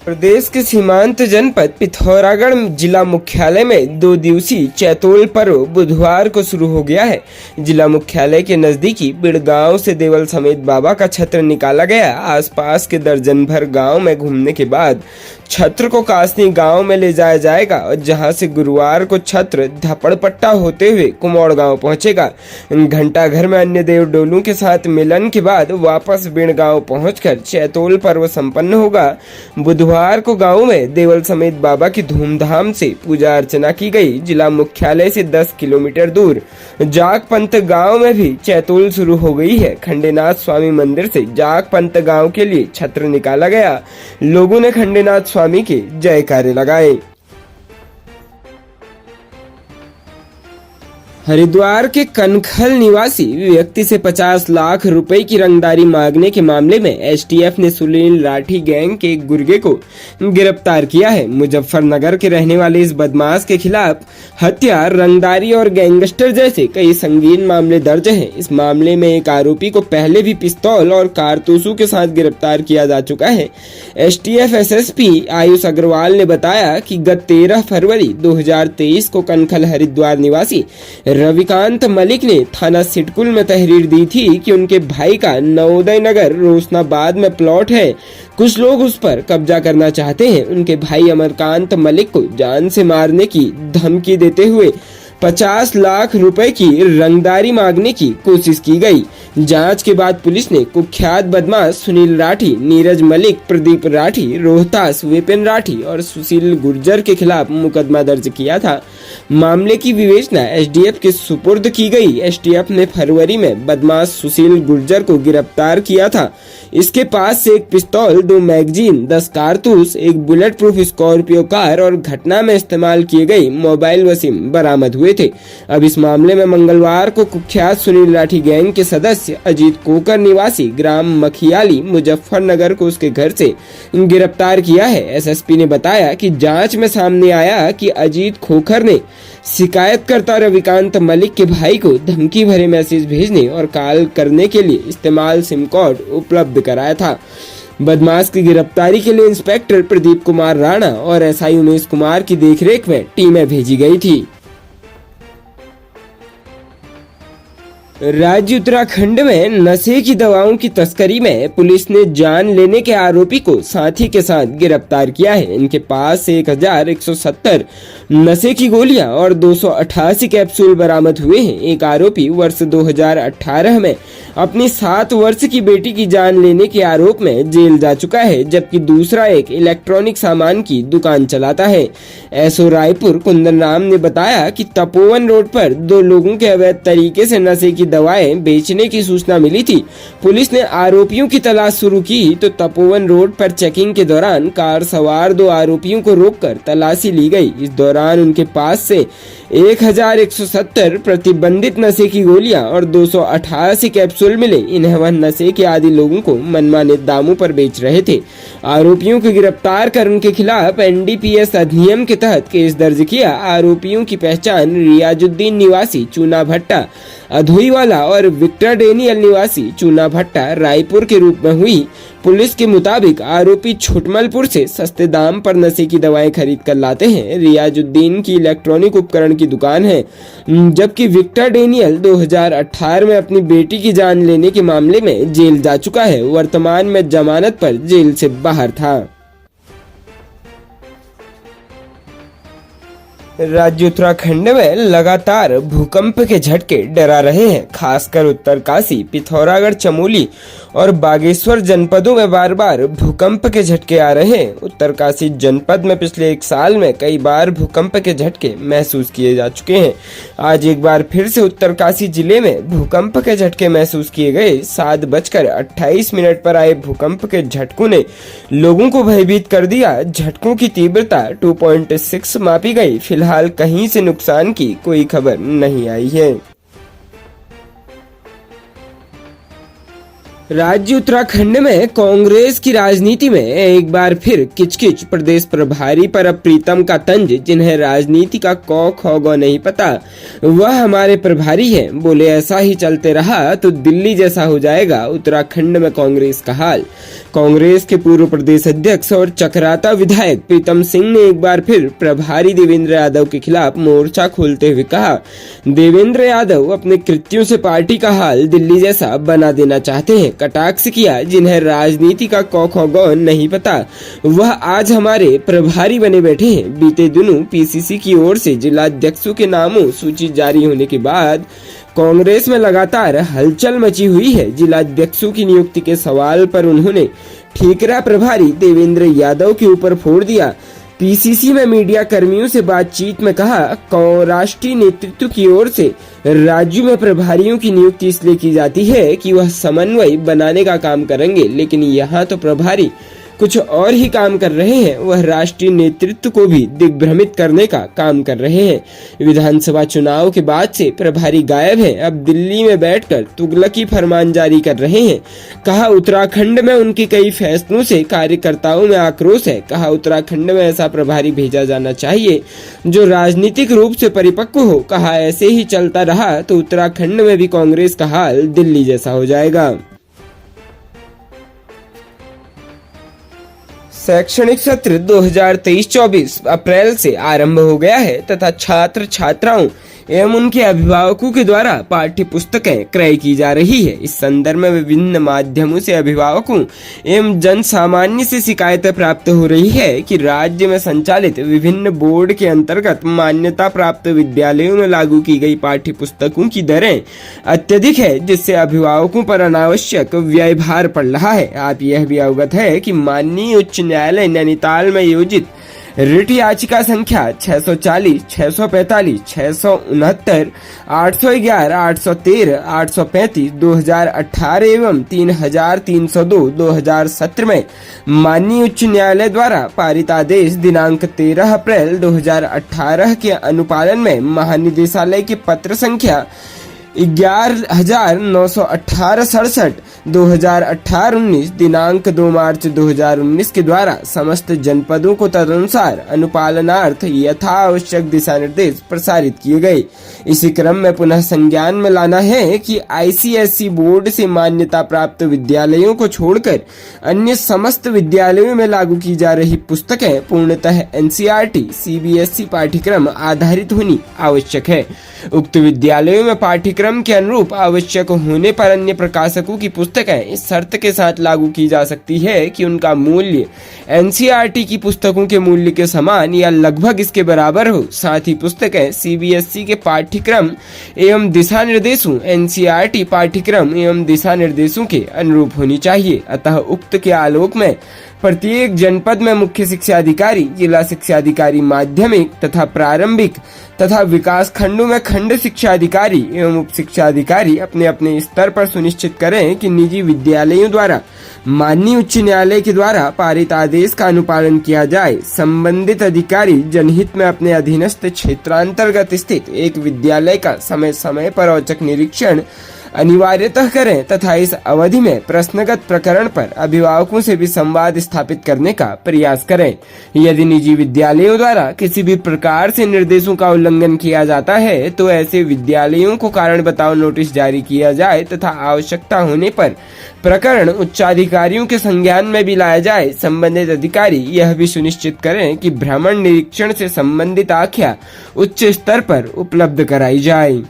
प्रदेश के सीमांत जनपद पिथौरागढ़ जिला मुख्यालय में 2 दिवसीय चैतोल पर्व बुधवार को शुरू हो गया है। जिला मुख्यालय के नजदीकी बिड़गांव से देवल समेत बाबा का छत्र निकाला गया। आसपास के दर्जन भर गांव में घूमने के बाद छत्र को कासनी गांव में ले जाया जाएगा और जहां से गुरुवार को छत्र धपड़पट्टा होते हुए कुमौड़ गांव पहुंचेगा। घंटाघर में अन्य देव डोलू के साथ मिलन के बाद वापस बिड़गांव पहुंचकर चैतोल पर्व संपन्न होगा। बुधवार को गांव में देवल समेत बाबा की धूमधाम से पूजा अर्चना की गई। जिला मुख्यालय से 10 किलोमीटर दूर जागपंत गांव में भी चैतोल शुरू हो गई है। खंडेनाथ स्वामी मंदिर से जागपंत गांव के लिए छत्र निकाला गया। लोगों ने खंडेनाथ स्वामी के जयकारे लगाए। हरिद्वार के कनखल निवासी व्यक्ति से 50 लाख रुपए की रंगदारी मांगने के मामले में एसटीएफ ने सुनील राठी गैंग के एक गुर्गे को गिरफ्तार किया है। मुजफ्फरनगर के रहने वाले इस बदमाश के खिलाफ हत्या, रंगदारी और गैंगस्टर जैसे कई संगीन मामले दर्ज हैं। इस मामले में एक आरोपी को पहले भी पिस्तौल और कारतूसों के साथ गिरफ्तार किया जा चुका है। एसटीएफ एसएसपी आयुष अग्रवाल ने बताया कि गत 13 फरवरी 2023 को कनखल हरिद्वार निवासी रविकांत मलिक ने थाना सिटकुल में तहरीर दी थी कि उनके भाई का नवोदय नगर रोशनाबाद में प्लॉट है। कुछ लोग उस पर कब्जा करना चाहते हैं। उनके भाई अमरकांत मलिक को जान से मारने की धमकी देते हुए 50 लाख रुपए की रंगदारी मांगने की कोशिश की गई। जांच के बाद पुलिस ने कुख्यात बदमाश सुनील राठी, नीरज मलिक, प्रदीप राठी, रोहतास, विपिन राठी और सुशील गुर्जर के खिलाफ मुकदमा दर्ज किया था। मामले की विवेचना एसडीएफ के सुपुर्द की गई। एसटीएफ ने फरवरी में बदमाश सुशील गुर्जर को गिरफ्तार किया था। इसके पास से एक पिस्तौल, 2 मैगजीन, 10 कारतूस, एक बुलेट प्रूफ स्कॉर्पियो कार और घटना में इस्तेमाल किए गए मोबाइल व सिम बरामद हुए थे। अब इस मामले में मंगलवार को कुख्यात सुनील राठी गैंग के सदस्य अजीत कोकर निवासी ग्राम मखियाली मुजफ्फरनगर को उसके घर से गिरफ्तार किया है। एसएसपी ने बताया कि जांच में सामने आया कि अजीत खोखर ने शिकायतकर्ता रविकांत मलिक के भाई को धमकी भरे मैसेज भेजने और कॉल करने के लिए इस्तेमाल सिम कार्ड उपलब्ध कराया था। बदमाश की गिरफ्तारी के लिए इंस्पेक्टर प्रदीप कुमार राणा और एसआई उमेश कुमार की देखरेख में टीमें भेजी गई थी। राज्य उत्तराखंड में नशे की दवाओं की तस्करी में पुलिस ने जान लेने के आरोपी को साथी के साथ गिरफ्तार किया है। इनके पास से 1170 नशे की गोलियां और 288 कैप्सूल बरामद हुए हैं। एक आरोपी वर्ष 2018 में अपनी 7 वर्ष की बेटी की जान लेने के आरोप में जेल जा चुका है, जबकि दूसरा एक इलेक्ट्रॉनिक सामान की दुकान चलाता है। एसओ रायपुर कुंदन राम ने बताया कि तपोवन रोड पर 2 लोगों के अवैध तरीके से नशे की दवाएं बेचने की सूचना मिली थी। पुलिस ने आरोपियों की तलाश शुरू की तो तपोवन रोड पर चेकिंग के दौरान कार सवार 2 आरोपियों को रोककर तलाशी ली गई। इस दौरान उनके पास से 1170 प्रतिबंधित नशे की गोलियां और 288 कैप्सूल मिले। इन्हें वह नशे के आदी लोगों को मनमाने दामों पर बेच रहे थे। आरोपियों को गिरफ्तार कर उनके खिलाफ एनडीपीएस अधिनियम के तहत केस दर्ज किया। आरोपियों की पहचान रियाजुद्दीन निवासी चूना भट्टा अधोईवाला और विक्टर डेनियल निवासी चूना भट्टा रायपुर के रूप में हुई। पुलिस के मुताबिक आरोपी छोटमलपुर से सस्ते दाम पर नशे की दवाएं खरीद कर लाते हैं। रियाजुद्दीन की इलेक्ट्रॉनिक उपकरण की दुकान है, जबकि विक्टर डेनियल 2018 में अपनी बेटी की जान लेने के मामले में जेल जा चुका है। वर्तमान में जमानत पर जेल से बाहर था। राज्य उत्तराखंड में लगातार भूकंप के झटके डरा रहे हैं। खासकर उत्तरकाशी, पिथौरागढ़, चमोली और बागेश्वर जनपदों में बार बार भूकंप के झटके आ रहे हैं। उत्तरकाशी जनपद में पिछले 1 साल में कई बार भूकंप के झटके महसूस किए जा चुके हैं। आज एक बार फिर से उत्तरकाशी जिले में भूकंप के झटके महसूस किए गए। 7:28 पर आए भूकंप के झटकों ने लोगों को भयभीत कर दिया। झटकों की तीव्रता 2.6 मापी गई। फिलहाल कहीं से नुकसान की कोई खबर नहीं आई है। राज्य उत्तराखंड में कांग्रेस की राजनीति में एक बार फिर किचकिच। प्रदेश प्रभारी पर अब प्रीतम का तंज। जिन्हें राजनीति का कौ खौ गौ नहीं पता वह हमारे प्रभारी हैं। बोले ऐसा ही चलते रहा तो दिल्ली जैसा हो जाएगा उत्तराखंड में कांग्रेस का हाल। कांग्रेस के पूर्व प्रदेश अध्यक्ष और चकराता विधायक प्रीतम सिंह ने एक बार फिर प्रभारी देवेंद्र यादव के खिलाफ मोर्चा खोलते हुए कहा, देवेंद्र यादव अपने कृत्यों से पार्टी का हाल दिल्ली जैसा बना देना चाहते हैं। कटाक्ष किया, जिन्हें राजनीति का कौ खौ गौ नहीं पता वह आज हमारे प्रभारी बने बैठे हैं। बीते दिनों पीसीसी की ओर से जिलाध्यक्षों के नामों सूची जारी होने के बाद कांग्रेस में लगातार हलचल मची हुई है। जिलाध्यक्षों की नियुक्ति के सवाल पर उन्होंने ठीकरा प्रभारी देवेंद्र यादव के ऊपर फोड़ दिया। पीसीसी में मीडिया कर्मियों से बातचीत में कहा, राष्ट्रीय नेतृत्व की ओर से राज्यों में प्रभारियों की नियुक्ति इसलिए की जाती है कि वह समन्वय बनाने का काम करेंगे, लेकिन यहाँ तो प्रभारी कुछ और ही काम कर रहे हैं। वह राष्ट्रीय नेतृत्व को भी दिग्भ्रमित करने का काम कर रहे हैं। विधानसभा चुनाव के बाद से प्रभारी गायब हैं। अब दिल्ली में बैठकर तुगलकी फरमान जारी कर रहे हैं। कहा, उत्तराखंड में उनके कई फैसलों से कार्यकर्ताओं में आक्रोश है। कहा, उत्तराखंड में ऐसा प्रभारी भेजा जाना चाहिए जो राजनीतिक रूप से परिपक्व हो। कहा, ऐसे ही चलता रहा तो उत्तराखंड में भी कांग्रेस का हाल दिल्ली जैसा हो जाएगा। शैक्षणिक सत्र 2023-24 अप्रैल से आरंभ हो गया है तथा छात्र छात्राओं एवं उनके अभिभावकों के द्वारा पाठ्य पुस्तकें क्रय की जा रही है। इस संदर्भ में विभिन्न माध्यमों से अभिभावकों एवं जन सामान्य से शिकायतें प्राप्त हो रही है कि राज्य में संचालित विभिन्न बोर्ड के अंतर्गत मान्यता प्राप्त विद्यालयों में लागू की गई पाठ्य पुस्तकों की दरें अत्यधिक है, जिससे अभिभावकों पर अनावश्यक व्यय भार पड़ रहा है। आप यह भी अवगत है कि माननीय उच्च न्यायालय नैनीताल में योजित रिट याचिका संख्या 640, 645, 669, 811, 813, 835, 2018 एवं 3302, 2017 में माननीय उच्च न्यायालय द्वारा पारित आदेश दिनांक 13 अप्रैल 2018 के अनुपालन में महानिदेशालय के पत्र संख्या 11,918/67 2018-19 दिनांक 2 मार्च 2019 के द्वारा समस्त जनपदों को तदनुसार अनुपालनार्थ यथा आवश्यक दिशा निर्देश प्रसारित किए गए। इसी क्रम में पुनः संज्ञान में लाना है कि आईसीएसई बोर्ड से मान्यता प्राप्त विद्यालयों को छोड़कर अन्य समस्त विद्यालयों में लागू की जा रही पुस्तकें पूर्णतः एनसीईआरटी सीबीएसई पाठ्यक्रम आधारित होनी आवश्यक है। उक्त विद्यालयों में पाठ्यक्रम के अनुरूप आवश्यक होने पर अन्य प्रकाशकों की पुस्तकें इस शर्त के साथ लागू की जा सकती है कि उनका मूल्य एनसीईआरटी की पुस्तकों के मूल्य के समान या लगभग इसके बराबर हो। साथ ही पुस्तकें सीबीएसई के पाठ्यक्रम एवं दिशा निर्देशों एनसीईआरटी पाठ्यक्रम एवं दिशा निर्देशों के अनुरूप होनी चाहिए। अतः उक्त के आलोक में प्रत्येक जनपद में मुख्य शिक्षा अधिकारी, जिला शिक्षा अधिकारी माध्यमिक तथा प्रारंभिक तथा विकास खंडों में खंड शिक्षा अधिकारी एवं उप शिक्षा अधिकारी अपने अपने स्तर पर सुनिश्चित करें कि निजी विद्यालयों द्वारा माननीय उच्च न्यायालय के द्वारा पारित आदेश का अनुपालन किया जाए। संबंधित अधिकारी जनहित में अपने अधीनस्थ क्षेत्रांतर्गत स्थित एक विद्यालय का समय समय पर औचक निरीक्षण अनिवार्यतः करें तथा इस अवधि में प्रश्नगत प्रकरण पर अभिभावकों से भी संवाद स्थापित करने का प्रयास करें। यदि निजी विद्यालयों द्वारा किसी भी प्रकार से निर्देशों का उल्लंघन किया जाता है तो ऐसे विद्यालयों को कारण बताओ नोटिस जारी किया जाए तथा आवश्यकता होने पर प्रकरण उच्चाधिकारियों के संज्ञान में भी लाया जाए। संबंधित अधिकारी यह भी सुनिश्चित करें कि भ्रमण निरीक्षण से संबंधित आख्या उच्च स्तर पर उपलब्ध कराई जाए।